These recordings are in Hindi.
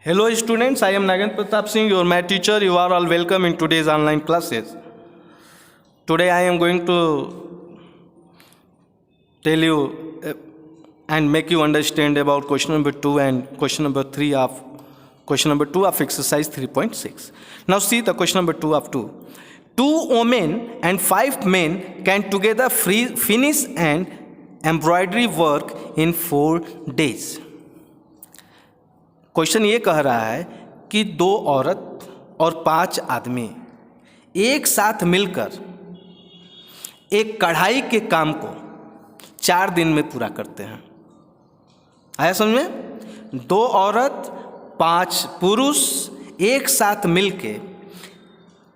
Hello students, I am Nagan Pratap Singh, your math teacher. You are all welcome in today's online classes. Today I am going to tell you and make you understand about question number 2 and question number 2 of exercise 3.6. Now see the question number 2 of 2. 2 women and 5 men can together finish an embroidery work in 4 days. Question ये कह रहा है कि 2 औरत और 5 आदमी एक साथ मिलकर एक कढ़ाई के काम को 4 दिन में पूरा करते हैं। आया समझ में? 2 औरत 5 पुरुष एक साथ मिलके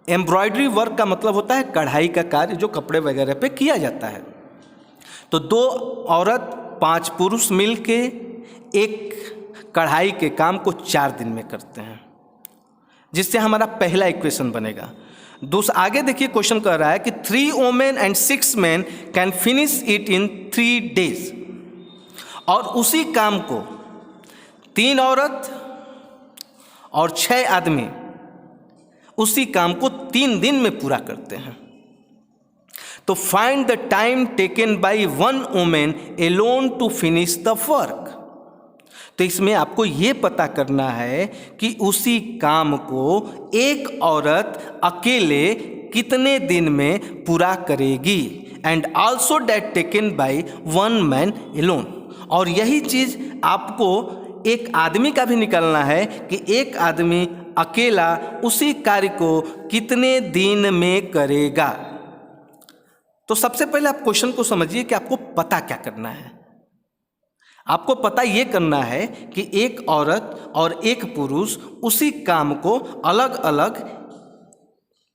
एम्ब्रॉयडरी वर्क का मतलब होता है कढ़ाई का कार्य जो कपड़े वगैरह पे किया जाता है। तो 2 औरत 5 पुरुष मिलके एक कढ़ाई के काम को 4 दिन में करते हैं, जिससे हमारा पहला इक्वेशन बनेगा। आगे देखिए क्वेश्चन कह रहा है कि 3 women and 6 man can finish it in 3 days, और उसी काम को 3 औरत और 6 आदमी उसी काम को 3 दिन में पूरा करते हैं। तो find the time taken by 1 women alone to finish the work. तो इसमें आपको ये पता करना है कि उसी काम को एक औरत अकेले कितने दिन में पूरा करेगी, and also that taken by 1 man alone. और यही चीज़ आपको एक आदमी का भी निकालना है कि एक आदमी अकेला उसी कार्य को कितने दिन में करेगा। तो सबसे पहले आप क्वेश्चन को समझिए कि आपको पता क्या करना है। आपको पता ये करना है कि एक औरत और एक पुरुष उसी काम को अलग अलग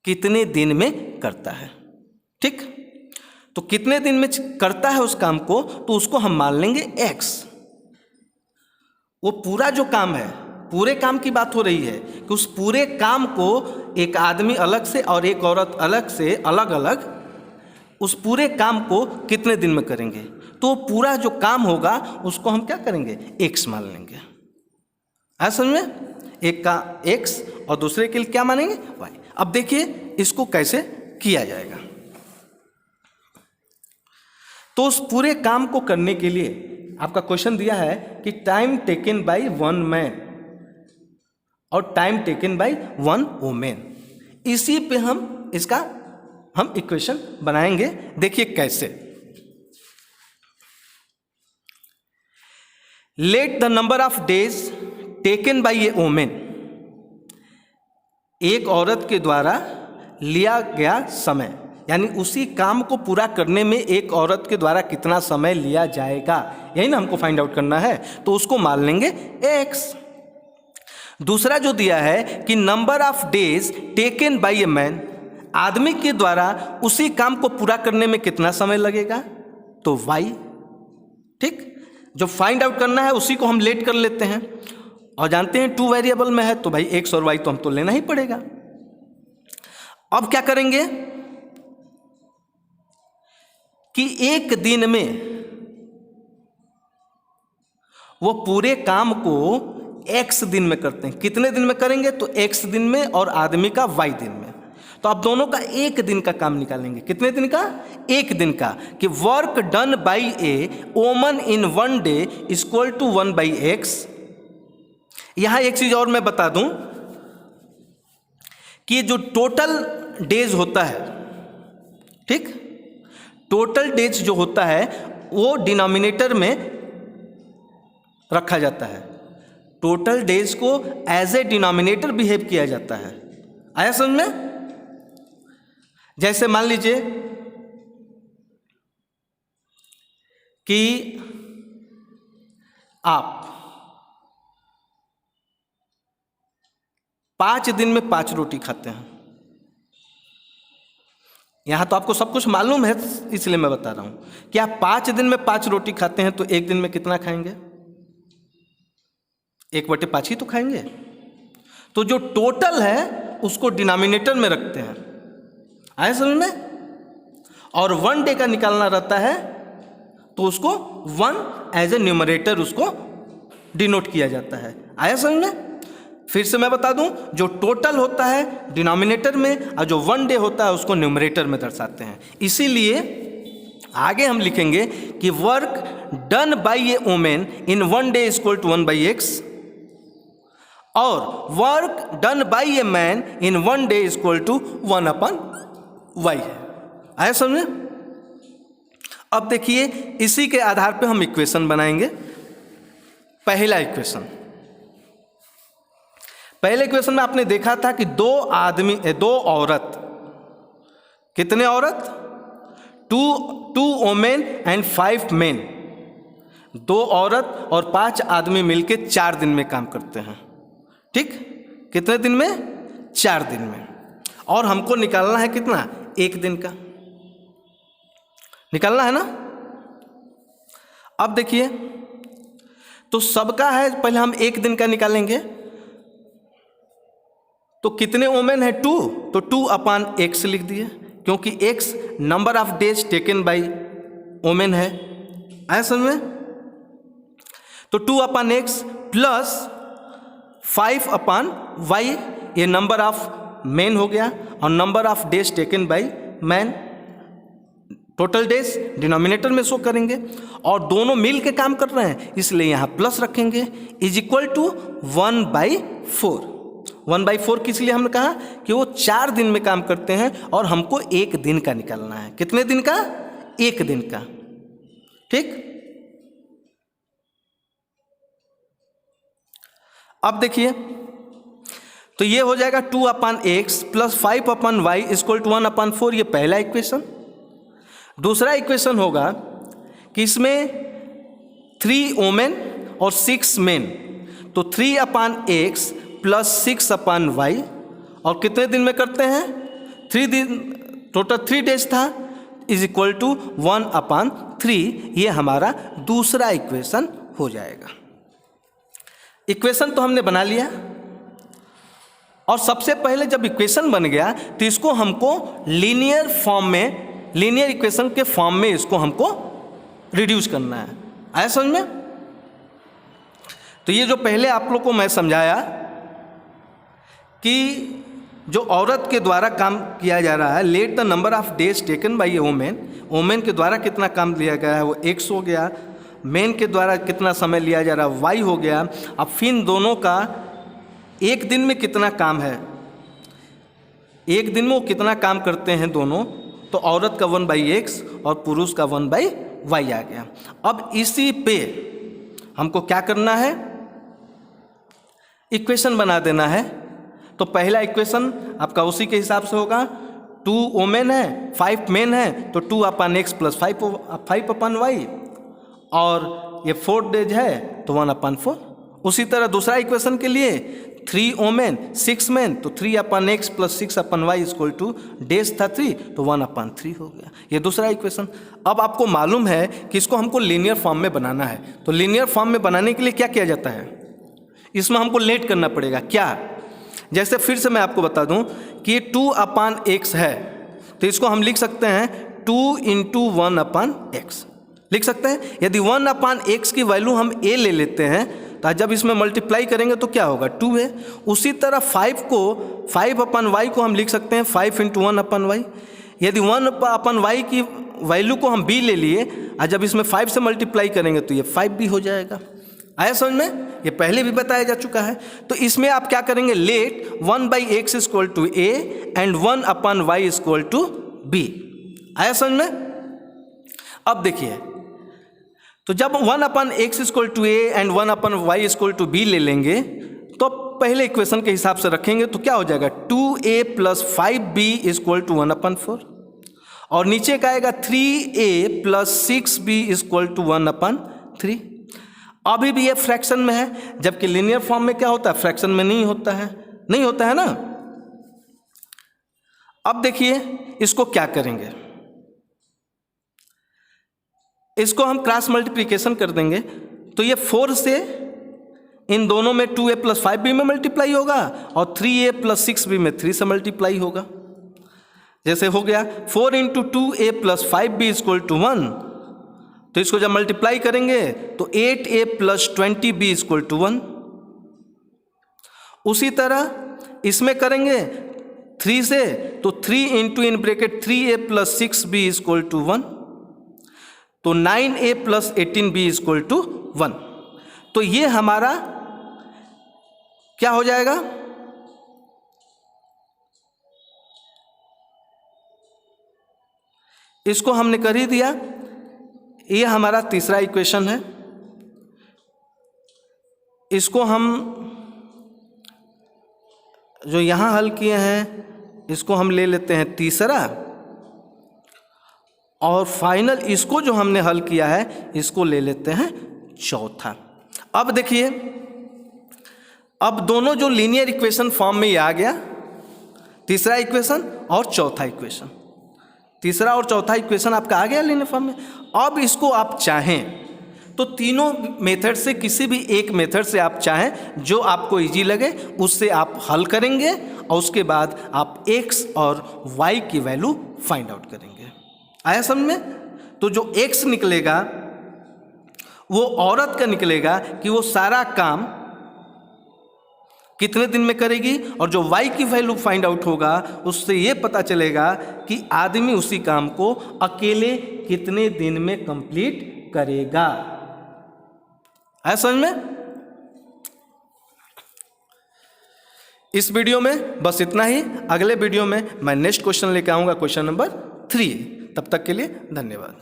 कितने दिन में करता है। ठीक, तो कितने दिन में करता है उस काम को, तो उसको हम मान लेंगे x। वो पूरा जो काम है, पूरे काम की बात हो रही है कि उस पूरे काम को एक आदमी अलग से और एक औरत अलग से अलग अलग उस पूरे काम को कितने दिन में करेंगे। तो पूरा जो काम होगा उसको हम क्या करेंगे, x मान लेंगे। है समझ में? एक का x और दूसरे के लिए क्या मानेंगे, y। अब देखिए इसको कैसे किया जाएगा। तो उस पूरे काम को करने के लिए आपका क्वेश्चन दिया है कि टाइम टेकन बाय 1 मैन और टाइम टेकन बाय 1 वोमेन। इसी पे हम इसका इक्वेशन बनाएंगे। देखिए कैसे। Let the number of days taken by A women, एक औरत के द्वारा लिया गया समय, यानी उसी काम को पूरा करने में एक औरत के द्वारा कितना समय लिया जाएगा, यही ना हमको फाइंड आउट करना है। तो उसको मान लेंगे x। दूसरा जो दिया है कि number of days taken by a man, आदमी के द्वारा उसी काम को पूरा करने में कितना समय लगेगा, तो y। ठीक, जो फाइंड आउट करना है उसी को हम लेट कर लेते हैं, और जानते हैं 2 वेरिएबल में है तो भाई x और y तो हमको लेना ही पड़ेगा। अब क्या करेंगे कि एक दिन में वो पूरे काम को x दिन में करते हैं। कितने दिन में करेंगे, तो x दिन में और आदमी का y दिन में। तो आप दोनों का एक दिन का काम निकालेंगे। कितने दिन का, एक दिन का, कि work done by a woman in 1 day equal to 1 by x। यहां एक चीज और मैं बता दूं कि जो टोटल डेज होता है, ठीक, टोटल डेज जो होता है वो डिनोमिनेटर में रखा जाता है। टोटल डेज को एज ए डिनोमिनेटर बिहेव किया जाता है। आया समझ में? जैसे मान लीजिए कि आप 5 दिन में 5 रोटी खाते हैं। यहां तो आपको सब कुछ मालूम है, इसलिए मैं बता रहा हूं कि आप 5 दिन में 5 रोटी खाते हैं, तो एक दिन में कितना खाएंगे, 1/5 ही तो खाएंगे। तो जो टोटल है उसको डिनोमिनेटर में रखते हैं। आए समझ में? और 1 डे का निकालना रहता है तो उसको 1 एज ए न्यूमरेटर उसको डिनोट किया जाता है। आया समझ में? फिर से मैं बता दूं, जो टोटल होता है डिनोमिनेटर में और जो 1 डे होता है उसको न्यूमरेटर में दर्शाते हैं। इसीलिए आगे हम लिखेंगे कि work done by a women in 1 day is equal to 1/x और work done by a man in 1 day is equal to 1/y है। आया समझे? अब देखिए, इसी के आधार पे हम इक्वेशन बनाएंगे। पहला इक्वेशन, पहले इक्वेशन में आपने देखा था कि दो औरत, कितने औरत? 2 वोमेन एंड 5 मेन, 2 औरत और 5 आदमी मिलके 4 दिन में काम करते हैं। ठीक, कितने दिन में? 4 दिन में। और हमको निकालना है कितना? 1 दिन का निकालना है ना। अब देखिए, तो सबका है, पहले हम 1 दिन का निकालेंगे। तो कितने वोमेन है? 2, तो 2/x लिख दिए, क्योंकि x number of days taken by women है। आया समझ में? तो 2/x प्लस 5/y, ये नंबर ऑफ मैन हो गया, और number of days taken by man, total days denominator में शो करेंगे, और दोनों मिल के काम कर रहे हैं इसलिए यहाँ प्लस रखेंगे, इज इक्वल टू 1/4। 1/4 किस लिए हमने कहा? कि वो 4 दिन में काम करते हैं और हमको 1 दिन का निकालना है। कितने दिन का? 1 दिन का। ठीक, अब देखिए, तो ये हो जाएगा 2/x plus 5/y equal to 1/4, ये पहला इक्वेशन। दूसरा इक्वेशन होगा कि इसमें 3 वोमेन और 6 मेन, तो 3/x प्लस 6/y, और कितने दिन में करते हैं? 3 दिन, टोटल 3 डेज था, इज इक्वल टू 1/3। ये हमारा दूसरा इक्वेशन हो जाएगा। इक्वेशन तो हमने बना लिया, और सबसे पहले जब इक्वेशन बन गया तो इसको हमको लीनियर फॉर्म में, लीनियर इक्वेशन के फॉर्म में इसको हमको रिड्यूस करना है। आया समझ में? तो ये जो पहले आप लोग को मैं समझाया कि जो औरत के द्वारा काम किया जा रहा है, let the number of days taken by A women, women के द्वारा कितना काम लिया गया है वो x हो गया, मेन के द्वारा कितना समय लिया जा रहा है y हो गया। अब फिर दोनों का 1 दिन में कितना काम है, 1 दिन में वो कितना काम करते हैं दोनों, तो औरत का 1/x और पुरुष का 1/y आ गया। अब इसी पे हमको क्या करना है? इक्वेशन बना देना है। तो पहला इक्वेशन आपका उसी के हिसाब से होगा, 2 वोमेन है 5 मेन है, तो 2/x प्लस 5/y, और ये 4 डेज है तो 1/4। उसी तरह दूसरा इक्वेशन के लिए 3 वोमेन 6 मेन, तो 3/x plus 6/y equal two days था 3, तो 1/3 हो गया। ये दूसरा इक्वेशन। अब आपको मालूम है कि इसको हमको लीनियर फॉर्म में बनाना है, तो लीनियर फॉर्म में बनाने के लिए क्या किया जाता है? इसमें हमको लेट करना पड़ेगा। क्या? जैसे फिर से मैं आपको बता दूं कि ये 2/x है, तो इसको हम लिख सकते हैं 2 × 1/x लिख सकते हैं। यदि 1/x की वैल्यू हम a ले लेते हैं तो जब इसमें मल्टीप्लाई करेंगे तो क्या होगा? 2 है। उसी तरह 5/y को हम लिख सकते हैं 5 × 1/y। यदि 1/y की वैल्यू को हम b ले लिए और जब इसमें 5 से मल्टीप्लाई करेंगे तो ये 5 भी हो जाएगा। आया समझ में? ये पहले भी बताया जा चुका है। तो इसमें आप क्या करेंगे? Let 1/x equal to a and 1/y equal to b। आया समझ में? अब देखिए, तो जब 1/x equal to a and 1/y equal to b ले लेंगे तो पहले इक्वेशन के हिसाब से रखेंगे तो क्या हो जाएगा? 2a plus 5b equal to 1/4, और नीचे का आएगा 3a plus 6b equal to 1/3। अभी भी ये फ्रैक्शन में है, जबकि लीनियर फॉर्म में क्या होता है? फ्रैक्शन में नहीं होता है, नहीं होता है ना। अब देखिए इसको क्या करेंगे, इसको हम क्रॉस मल्टीप्लिकेशन कर देंगे, तो ये 4 से इन दोनों में 2a प्लस 5b में मल्टीप्लाई होगा और 3a प्लस 6b में 3 से मल्टीप्लाई होगा। जैसे हो गया 4 × 2a plus 5b equal to 1, तो इसको जब मल्टीप्लाई करेंगे तो 8a plus 20b equal to 1, उसी तरह इसमें करेंगे 3 से, तो 3 into in bracket 3a plus 6b equal to 1, तो 9a plus 18b equal to 1। तो ये हमारा क्या हो जाएगा, इसको हमने कर ही दिया। ये हमारा तीसरा इक्वेशन है। इसको हम जो यहाँ हल किए हैं इसको हम ले लेते हैं तीसरा, और फाइनल इसको जो हमने हल किया है इसको ले लेते हैं चौथा। अब देखिए, अब दोनों जो लीनियर इक्वेशन फॉर्म में ये आ गया, तीसरा इक्वेशन और चौथा इक्वेशन। तीसरा और चौथा इक्वेशन आपका आ गया लीनियर फॉर्म में। अब इसको आप चाहें तो तीनों मेथड से किसी भी एक मेथड से आप चाहें जो आपको इजी लगे उससे आप हल करेंगे, और उसके बाद आप x और y की वैल्यू फाइंड आउट करेंगे। आया समझ में? तो जो x निकलेगा वो औरत का निकलेगा कि वो सारा काम कितने दिन में करेगी, और जो y की वैल्यू फाइंड आउट होगा उससे ये पता चलेगा कि आदमी उसी काम को अकेले कितने दिन में कंप्लीट करेगा। है समझ में? इस वीडियो में बस इतना ही। अगले वीडियो में मैं नेक्स्ट क्वेश्चन लेकर आऊंगा, क्वेश्चन नंबर 3। तब तक के लिए धन्यवाद।